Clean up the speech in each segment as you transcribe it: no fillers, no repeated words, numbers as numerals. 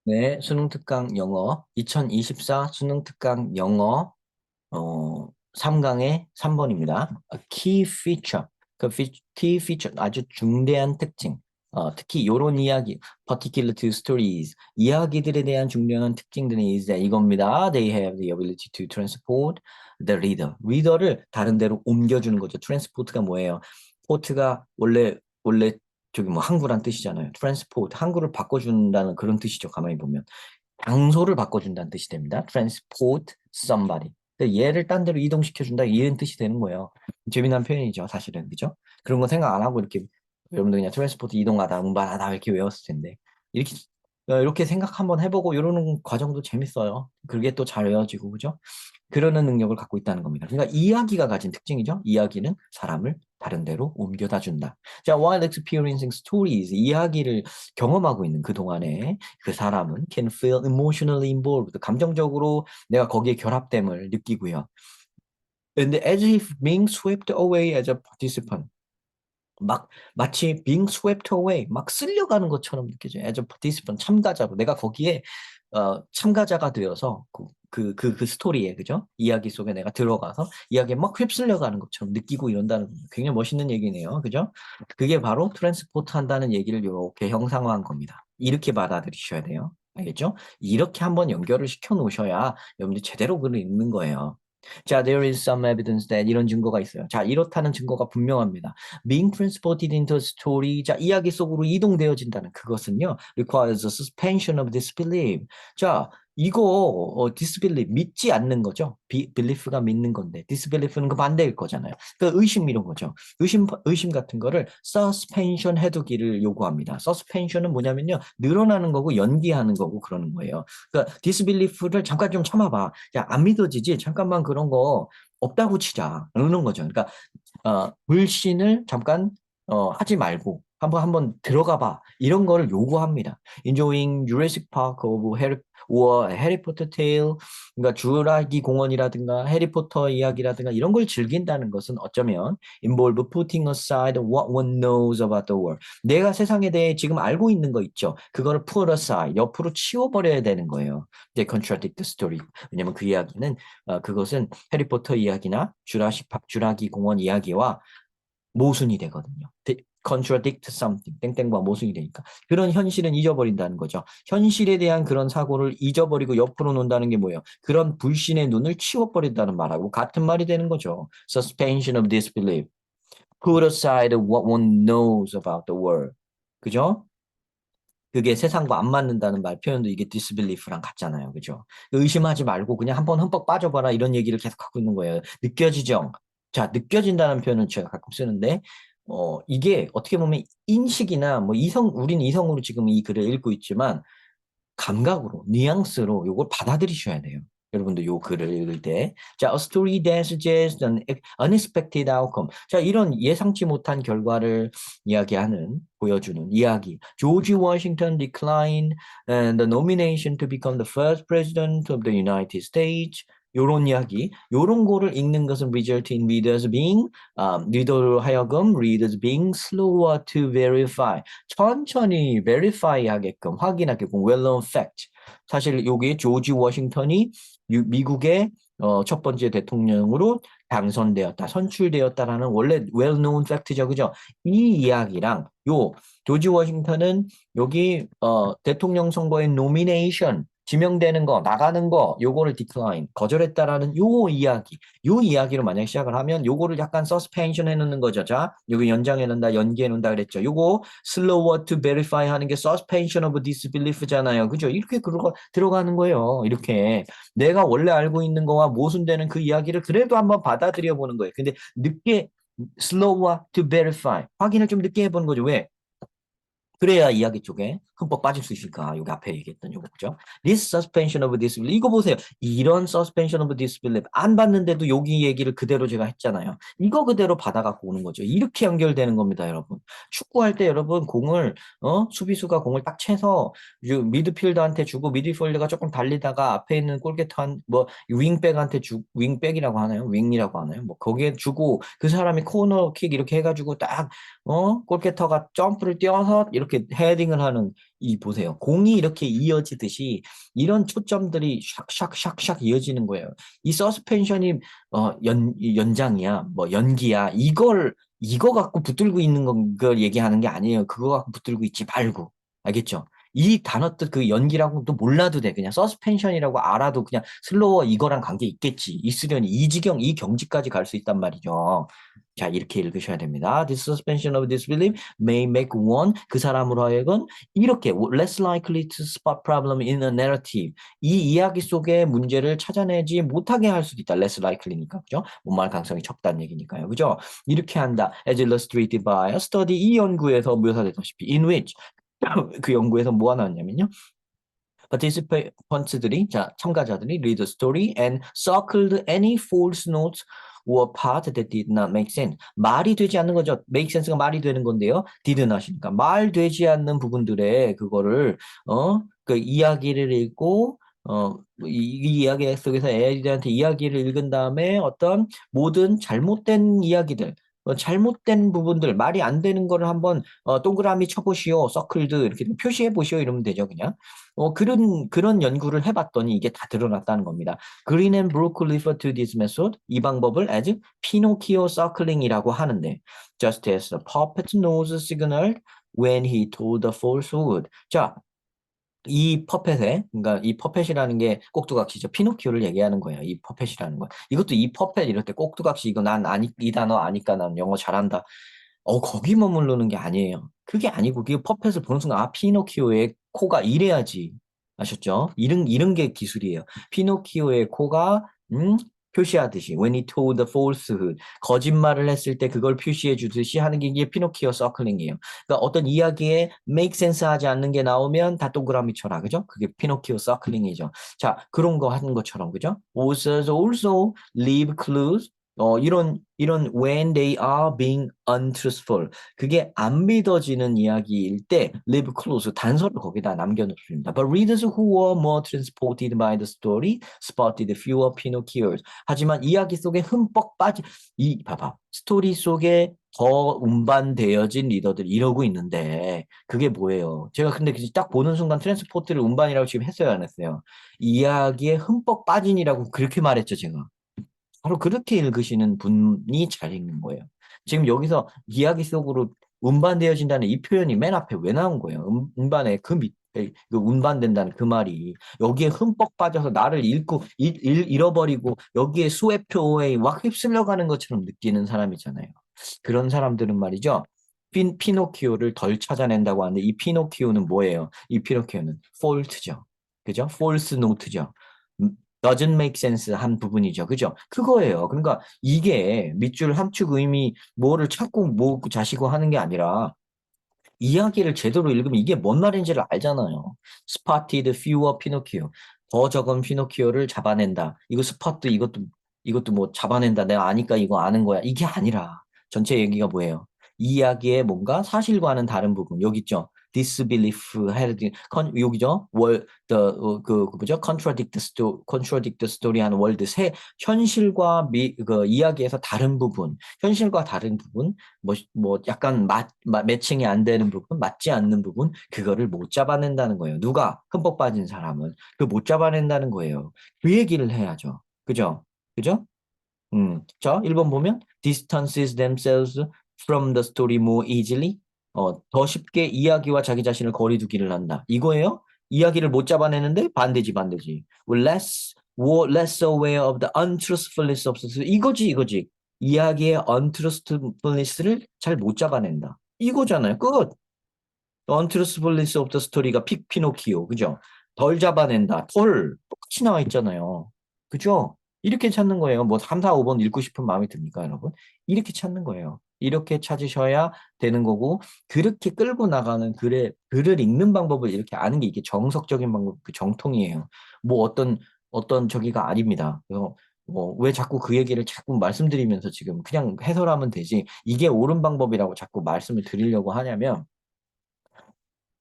네, 수능 특강 영어 2024 수능 특강 영어 3강의 3번입니다. Key feature. key feature 아주 중대한 특징. 특히 요런 이야기, particular to stories. 이야기들에 대한 중요한 특징들이 이제 이겁니다. They have the ability to transport the reader. 리더를 다른 데로 옮겨주는 거죠. transport가 뭐예요? port가 원래 저기 뭐 항구란 뜻이잖아요. transport, 항구를 바꿔준다는 그런 뜻이죠. 가만히 보면. 장소를 바꿔준다는 뜻이 됩니다. transport somebody. 그러니까 얘를 딴 데로 이동시켜준다 이런 뜻이 되는 거예요. 재미난 표현이죠, 사실은. 그죠? 그런 거 생각 안 하고 이렇게 여러분들 그냥 트랜스포트 이동하다, 운반하다 이렇게 외웠을 텐데 이렇게 이렇게 생각 한번 해보고 이러는 과정도 재밌어요. 그게 또 잘 외워지고 그죠? 그러는 능력을 갖고 있다는 겁니다. 그러니까 이야기가 가진 특징이죠. 이야기는 사람을 다른 데로 옮겨다 준다. 자, while experiencing stories, 이야기를 경험하고 있는 그 동안에 그 사람은 can feel emotionally involved, 감정적으로 내가 거기에 결합됨을 느끼고요. And as if being swept away as a participant. 막 마치 being swept away, 막 쓸려가는 것처럼 느껴져요. as a participant, 참가자로. 내가 거기에 참가자가 되어서 그 스토리에, 그죠? 이야기 속에 내가 들어가서 이야기에 막 휩쓸려가는 것처럼 느끼고 이런다는 겁니다. 굉장히 멋있는 얘기네요. 그죠? 그게 바로 트랜스포트 한다는 얘기를 이렇게 형상화한 겁니다. 이렇게 받아들이셔야 돼요. 알겠죠? 이렇게 한번 연결을 시켜 놓으셔야 여러분들이 제대로 글을 읽는 거예요. 자, there is some evidence that 이런 증거가 있어요. 자, 이렇다는 증거가 분명합니다. Being transported into a story. 자, 이야기 속으로 이동되어진다는 그것은요. requires a suspension of disbelief. 자, 이거 disbelief 믿지 않는 거죠. belief가 믿는 건데 disbelief는 그 반대일 거잖아요. 그 의심 이런 거죠. 의심 같은 거를 suspension 해두기를 요구합니다. suspension은 뭐냐면요. 늘어나는 거고 연기하는 거고 그러는 거예요. 그러니까 disbelief를 잠깐 좀 참아봐. 야, 안 믿어지지? 잠깐만 그런 거 없다고 치자. 그러는 거죠. 그러니까 불신을 잠깐 하지 말고 한번 들어가 봐. 이런 거를 요구합니다. Enjoying Jurassic Park or Harry Potter Tale, 그러니까 주라기 공원이라든가 해리포터 이야기라든가 이런 걸 즐긴다는 것은 어쩌면 involve putting aside what one knows about the world. 내가 세상에 대해 지금 알고 있는 거 있죠. 그거를 put aside, 옆으로 치워버려야 되는 거예요. They contradict the story. 왜냐면 그 이야기는 그것은 해리포터 이야기나 주라기 공원 이야기와 모순이 되거든요. contradict something, 땡땡과 모순이 되니까. 그런 현실은 잊어버린다는 거죠. 현실에 대한 그런 사고를 잊어버리고 옆으로 놓는다는 게 뭐예요? 그런 불신의 눈을 치워버린다는 말하고 같은 말이 되는 거죠. suspension of disbelief. put aside what one knows about the world. 그죠? 그게 세상과 안 맞는다는 말 표현도 이게 disbelief랑 같잖아요. 그죠? 의심하지 말고 그냥 한번 흠뻑 빠져봐라 이런 얘기를 계속 하고 있는 거예요. 느껴지죠? 자, 느껴진다는 표현은 제가 가끔 쓰는데, 이게 어떻게 보면 인식이나 뭐 우린 이성으로 지금 이 글을 읽고 있지만 감각으로, 뉘앙스로 요걸 받아들이셔야 돼요. 여러분들 요 글을 읽을 때. 자, a story that suggests an unexpected outcome. 자, 이런 예상치 못한 결과를 보여주는 이야기. George Washington declined the nomination to become the first president of the United States. 요런 이야기, 요런 거를 읽는 것은 result in 리더로 하여금 readers being slower to verify. 천천히 verify 하게끔, 확인하게끔, well-known fact. 사실 여기 조지 워싱턴이 미국의 첫 번째 대통령으로 당선되었다, 선출되었다라는 원래 well-known fact죠, 그죠? 이 이야기랑 조지 워싱턴은 여기 대통령 선거의 노미네이션 지명되는 거, 나가는 거, 요거를 decline, 거절했다라는 요 이야기로 만약 시작을 하면 요거를 약간 suspension 해놓는 거죠. 자, 여기 연장해 놓는다, 연기해 놓는다 그랬죠. 요거 slower to verify 하는 게 suspension of disbelief잖아요. 그죠? 이렇게 들어가는 거예요. 이렇게. 내가 원래 알고 있는 거와 모순되는 그 이야기를 그래도 한번 받아들여 보는 거예요. 근데 늦게 slower to verify, 확인을 좀 늦게 해보는 거죠. 왜? 그래야 이야기 쪽에 흠뻑 빠질 수 있을까? 여기 앞에 얘기했던 요거 그죠? This suspension of disbelief. 이거 보세요. 이런 suspension of disbelief 안 봤는데도 여기 얘기를 그대로 제가 했잖아요. 이거 그대로 받아갖고 오는 거죠. 이렇게 연결되는 겁니다, 여러분. 축구할 때 여러분 공을 수비수가 공을 딱 채서 미드필더한테 주고 미드필더가 조금 달리다가 앞에 있는 골키터 뭐 윙백한테 윙백이라고 하나요? 윙이라고 하나요? 뭐 거기에 주고 그 사람이 코너킥 이렇게 해가지고 딱 골키터가 점프를 뛰어서 이렇게 이렇게 헤딩을 하는 이 보세요. 공이 이렇게 이어지듯이 이런 초점들이 샥샥샥샥 이어지는 거예요. 이 서스펜션이 연장이야, 뭐 연기야. 이거 갖고 붙들고 있는 걸 얘기하는 게 아니에요. 그거 갖고 붙들고 있지 말고. 알겠죠? 이 단어도 그 연기라고 또 몰라도 돼. 그냥 서스펜션이라고 알아도 그냥 슬로워 이거랑 관계 있겠지. 있으려니 이 지경, 이 경지까지 갈 수 있단 말이죠. 자, 이렇게 읽으셔야 됩니다. This suspension of disbelief may make one, 그 사람으로 하여금 이렇게 less likely to spot problem in a narrative. 이 이야기 속에 문제를 찾아내지 못하게 할 수도 있다. less likely니까, 그죠? 못말 가능성이 적다는 얘기니까요. 그죠? 이렇게 한다. As illustrated by a study, 이 연구에서 묘사되다시피 in which 그 연구에서 뭐가 나왔냐면요. participants들이, 자, 참가자들이 read the story and circled any false notes or part that did not make sense. 말이 되지 않는 거죠. make sense가 말이 되는 건데요. did not이니까 말 되지 않는 부분들에 그거를 그 이야기를 읽고 이 이야기 속에서 애들한테 이야기를 읽은 다음에 어떤 모든 잘못된 이야기들 잘못된 부분들, 말이 안 되는 거를 한번 동그라미 쳐보시오, 서클드 이렇게 표시해 보시오 이러면 되죠, 그냥. 그런 연구를 해봤더니 이게 다 드러났다는 겁니다. Green and Brook refer to this method, 이 방법을 as 피노키오 circling이라고 하는데, just as the puppet nose signaled when he told the falsehood. 자, 이 퍼펫에, 그러니까 이 퍼펫이라는 게 꼭두각시죠. 피노키오를 얘기하는 거예요. 이 퍼펫이라는 거. 이것도 이 퍼펫 이럴 때 꼭두각시 이거 난 아니 이 단어 아니까 난 영어 잘한다. 거기 머무르는 게 아니에요. 그게 아니고 그 퍼펫을 보는 순간 피노키오의 코가 이래야지. 아셨죠? 이런 게 기술이에요. 피노키오의 코가 표시하듯이 when he told the falsehood 거짓말을 했을 때 그걸 표시해 주듯이 하는 게 이게 피노키오 서클링이에요. 그러니까 어떤 이야기에 make sense 하지 않는 게 나오면 다 동그라미 쳐라. 그죠? 그게 피노키오 서클링이죠. 자, 그런 거 하는 것처럼 그죠? Authors also leave clues 이런 when they are being untruthful 그게 안 믿어지는 이야기일 때 leave clues 단서를 거기다 남겨놓습니다. But readers who were more transported by the story spotted fewer Pinocchios. 하지만 이야기 속에 흠뻑 빠진 봐봐 스토리 속에 더 운반되어진 리더들이 이러고 있는데 그게 뭐예요? 제가 근데 딱 보는 순간 트랜스포트를 운반이라고 지금 했어요, 안 했어요? 이야기에 흠뻑 빠진이라고 그렇게 말했죠, 제가. 바로 그렇게 읽으시는 분이 잘 읽는 거예요. 지금 여기서 이야기 속으로 운반되어진다는 이 표현이 맨 앞에 왜 나온 거예요? 운반에 그 밑에 그 운반된다는 그 말이 여기에 흠뻑 빠져서 나를 잃고 잃어버리고 여기에 스웨프트어웨이 막 휩쓸려 가는 것처럼 느끼는 사람이잖아요. 그런 사람들은 말이죠. 피노키오를 덜 찾아낸다고 하는데 이 피노키오는 뭐예요? 이 피노키오는 폴트죠. 그죠? 폴스 노트죠. doesn't make sense 한 부분이죠. 그죠? 그거예요. 그러니까 이게 밑줄 함축 의미 뭐를 찾고 뭐 자시고 하는 게 아니라 이야기를 제대로 읽으면 이게 뭔 말인지를 알잖아요. spotted fewer Pinocchio. 더 적은 피노키오를 잡아낸다. 이거 스팟도 이것도 뭐 잡아낸다. 내가 아니까 이거 아는 거야. 이게 아니라 전체 얘기가 뭐예요? 이 이야기의 뭔가 사실과는 다른 부분. 여기 있죠. disbelief, 여기죠. 그 뭐죠? contradict the story 하는 월드 세 현실과 그 이야기에서 다른 부분, 현실과 다른 부분, 뭐 약간 매칭이 안 되는 부분, 맞지 않는 부분, 그거를 못 잡아낸다는 거예요. 누가 흠뻑 빠진 사람은 그 못 잡아낸다는 거예요. 그 얘기를 해야죠. 그죠? 그죠? 자, 1번 보면 distances themselves from the story more easily. 더 쉽게 이야기와 자기 자신을 거리두기를 한다. 이거예요? 이야기를 못 잡아내는데 반대지. less aware of the untruthfulness of the 이거지. 이야기의 untruthfulness를 잘 못 잡아낸다. 이거잖아요. 끝. untruthfulness of the story가 피노키오. 그죠? 덜 잡아낸다. 똑같이 나와 있잖아요. 그죠? 이렇게 찾는 거예요. 뭐 3, 4, 5번 읽고 싶은 마음이 듭니까, 여러분? 이렇게 찾는 거예요. 이렇게 찾으셔야 되는 거고, 그렇게 끌고 나가는 글을 읽는 방법을 이렇게 아는 게 이게 정석적인 방법, 그 정통이에요. 뭐 어떤 저기가 아닙니다. 그래서 왜 자꾸 그 얘기를 자꾸 말씀드리면서 지금 그냥 해설하면 되지. 이게 옳은 방법이라고 자꾸 말씀을 드리려고 하냐면,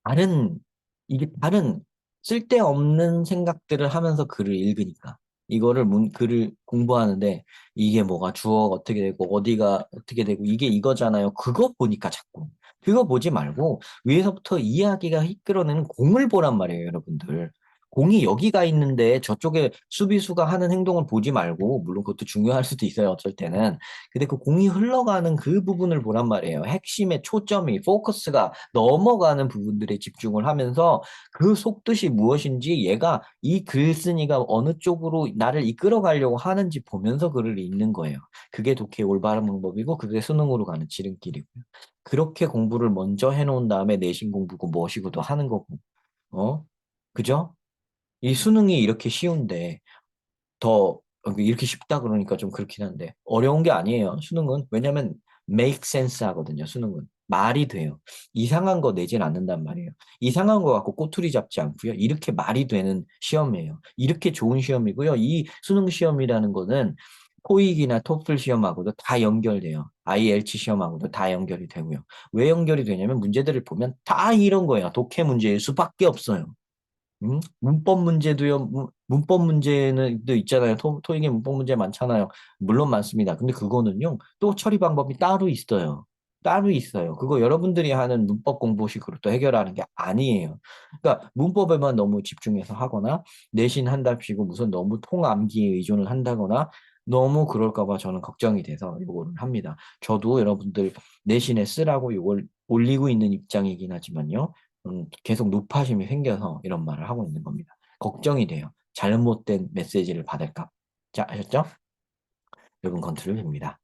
다른, 이게 다른 쓸데없는 생각들을 하면서 글을 읽으니까. 글을 공부하는데 이게 뭐가 주어가 어떻게 되고 어디가 어떻게 되고 이게 이거잖아요. 그거 보니까 자꾸. 그거 보지 말고 위에서부터 이야기가 이끌어내는 공을 보란 말이에요, 여러분들. 공이 여기가 있는데 저쪽에 수비수가 하는 행동을 보지 말고, 물론 그것도 중요할 수도 있어요, 어쩔 때는. 근데 그 공이 흘러가는 그 부분을 보란 말이에요. 핵심의 초점이, 포커스가 넘어가는 부분들에 집중을 하면서 그 속뜻이 무엇인지 얘가 이 글쓴이가 어느 쪽으로 나를 이끌어 가려고 하는지 보면서 글을 읽는 거예요. 그게 독해의 올바른 방법이고, 그게 수능으로 가는 지름길이고요. 그렇게 공부를 먼저 해놓은 다음에 내신 공부고 무엇이고도 하는 거고, 어? 그죠? 이 수능이 이렇게 쉬운데, 더, 이렇게 쉽다 그러니까 좀 그렇긴 한데, 어려운 게 아니에요, 수능은. 왜냐면, make sense 하거든요, 수능은. 말이 돼요. 이상한 거 내진 않는단 말이에요. 이상한 거 갖고 꼬투리 잡지 않고요. 이렇게 말이 되는 시험이에요. 이렇게 좋은 시험이고요. 이 수능 시험이라는 거는 토익이나 토플 시험하고도 다 연결돼요. IELTS 시험하고도 다 연결이 되고요. 왜 연결이 되냐면 문제들을 보면 다 이런 거예요. 독해 문제일 수밖에 없어요. 문법 문제도요. 문법 문제는 또 있잖아요. 토익에 문법 문제 많잖아요. 물론 많습니다. 근데 그거는요. 또 처리 방법이 따로 있어요. 따로 있어요. 그거 여러분들이 하는 문법 공부식으로 또 해결하는 게 아니에요. 그러니까 문법에만 너무 집중해서 하거나 내신 한답시고 무슨 너무 통암기에 의존을 한다거나 너무 그럴까 봐 저는 걱정이 돼서 이거를 합니다. 저도 여러분들 내신에 쓰라고 이걸 올리고 있는 입장이긴 하지만요. 계속 노파심이 생겨서 이런 말을 하고 있는 겁니다. 걱정이 돼요. 잘못된 메시지를 받을까. 자, 아셨죠? 여러분 컨트롤 됩니다.